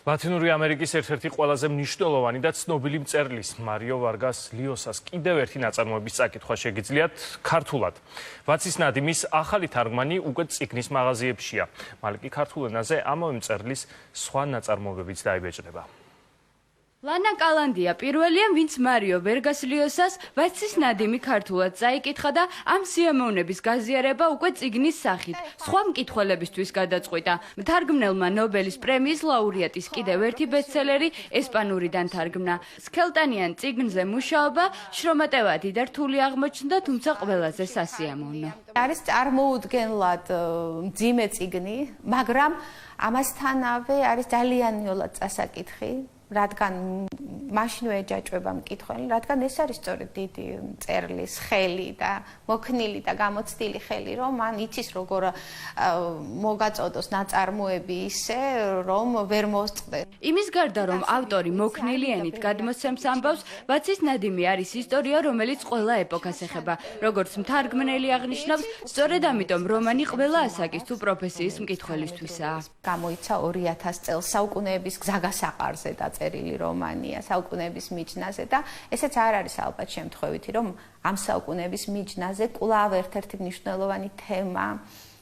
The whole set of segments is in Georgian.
ლათინური ამერიკის ერთ-ერთი ყველაზე მნიშვნელოვანი და ცნობილი მწერლის მარიო ვარგას ლიოსას კიდევ ერთი ნაწარმოების წაკითხვა შეგიძლიათ ქართულად. ვაცის ნადიმის ახალი თარგმანი უკვე წიგნის მაღაზიებშია. მალე კი ქართულ ენაზე ამავე მწერლის სხვა ნაწარმოებებიც დაიბეჭდება. ლანა კალანდია პირველია, ვინც მარიო ვარგას ლიოსას ვაცის ნადიმი ქართულად წაიკითხა და ამ სიამოვნების გაზიარება უკვე წიგნის სახით სხვა მკითხველებისთვის გადაწყვიტა. მთარგმნელმა ნობელის პრემიის ლაურეატის კიდევ ერთი ბესტსელერი ესპანურიდან თარგმნა. სქელტანიან წიგნზე მუშაობა შრომატევადი და რთული აღმოჩნდა, თუმცა ყველაზე სასიამოვნო. არის წარმოუდგენლად მძიმე წიგნი, მაგრამ ამასთანავე არის ძალიან ნიოლად წასაკითხი. რადგან მაშინვე ეჯაჭვება მკითხველი, რადგან ეს არის სწორედ დიდი მწერლის ხელი და მოქნილი და გამოცდილი ხელი, რომ მან იცის როგორ მოგაწოდოს ნაწარმოები ისე, რომ ვერ მოსწყდეს. იმის გარდა, რომ ავტორი მოქნილი ენით გადმოსცემს ამბავს, ვაცის ნადიმი არის ისტორია, რომელიც ყველა ეპოქას ეხება. როგორც მთარგმნელი აღნიშნავს, სწორედ ამიტომ რომანი ყველა ასაკის თუ პროფესიის მკითხველისთვისაა. გამოიცა 2000 წელს საუკუნეების გზაგასაყარზე წერილი რომანია საუკუნეების მიჯნაზე და ესეც არ არის ალბათ შემთხვევითი, რომ ამ საუკუნეების მიჯნაზე კვლავ ერთ-ერთი მნიშვნელოვანი თემა,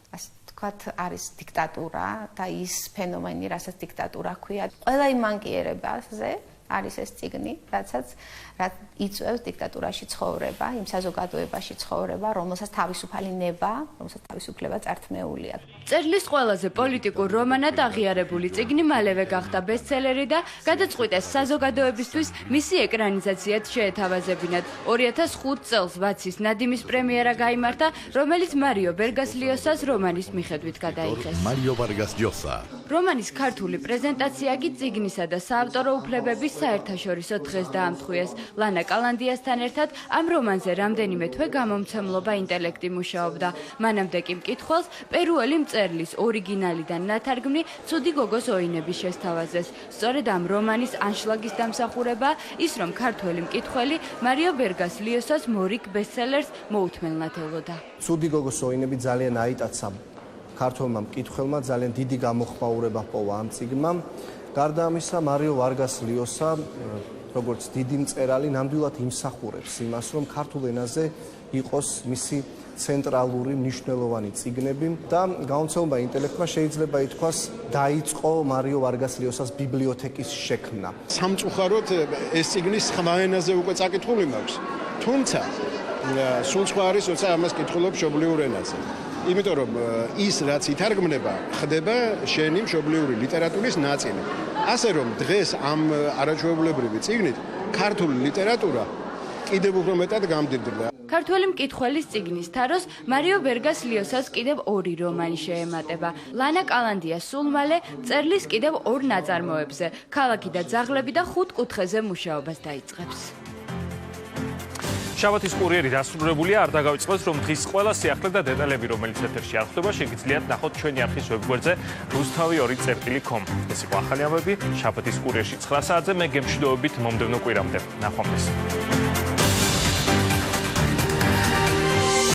ასე ვთქვათ, არის დიქტატურა და ის ფენომენი, რასაც დიქტატურა ჰქვია. ყველა იმ მანკიერებაზე არის ეს წიგნი, რაც იწვევს დიქტატურაში ცხოვრება, იმ საზოგადოებაში ცხოვრება, რომელსაც თავისუფალი ნება, რომელსაც თავისუფლება წართმეული აქვს. მწერლის ყველაზე პოლიტიკურ რომანად აღიარებული წიგნი მალევე გახდა ბესტსელერი და გადაწყვიტეს საზოგადოებისთვის მისი ეკრანიზაციად შეეთავაზებინათ. 2005 წელს ვაცის ნადიმის პრემიერა გაიმართა, რომელიც მარიო ვარგას ლიოსას რომანის მიხედვით გადაიღეს. მარიო ვარგას ლიოსა. რომანის ქართული პრეზენტაცია კი წიგნისა და საავტორო უფლებების საერთაშორისო დღეს დაამთხვიეს. ლანა კალანდიასთან ერთად ამ რომანზე რამდენიმე თვე გამომცემლობა ინტელექტი მუშაობდა. მანამდე კი მკითხველს პერუელი მწერლის ორიგინალიდან ნათარგმნი ცუდი გოგოს ოინების შესთავაზეს. სწორედ ამ რომანის ანშლაგის დამსახურება ის, რომ ქართველი მკითხველი მარიო ვარგას ლიოსას მორიგ ბესტსელერს მოუთმენლად ელოდა. ცუდი გოგოს ოინები ძალიან აიტაცა ქართველმა მკითხველმა, ძალიან დიდი გამოხმაურება ჰპოვა ამ წიგნმა. გარდა ამისა, მარიო ვარგას ლიოსა როგორც დიდი მწერალი ნამდვილად იმსახურებს იმას, რომ ქართულ ენაზე იყოს მისი ცენტრალური მნიშვნელოვანი წიგნები და გამომცემლობა ინტელექტმა შეიძლება ითქვას დაიწყო მარიო ვარგას ლიოსას ბიბლიოთეკის შექმნა. სამწუხაროდ ეს წიგნი სხვა ენაზე უკვე წაკითხული მაქვს, თუმცა სულ სხვა არის, როცა ამას კითხულობ მშობლიურ ენაზე. იმიტომ რომ ის რაც ითარგმნება, ხდება შენი მშობლიური ლიტერატურის ნაწილი. ასე რომ დღეს ამ არაჩვეულებრივი წიგნით ქართული ლიტერატურა კიდევ უფრო მეტად გამდიდრდა. ქართველი მკითხველის წიგნის თაროს მარიო ვარგას ლიოსას კიდევ ორი რომანი შეემატება. ლანა კალანდია სულ მალე მწერლის კიდევ ორ ნაწარმოებზე, ქალაქი და ძაღლები და 5 კუთხეზე მუშაობას დაიწყებს. შაბათის კურიერი დასრულებულია, არ დაგავიწყდეს, რომ დღის ყველა სიახლე და დეტალები, რომელიც ეთერში არ ხდება, შეგიძლიათ ნახოთ ჩვენი არხის ვებგვერდზე rustavi2.com. ეს იყო ახალი ამბები შაბათის კურიერში 9 საათზე. მე გემშვიდობებით მომდევნო კვირამდე. ნახვამდის.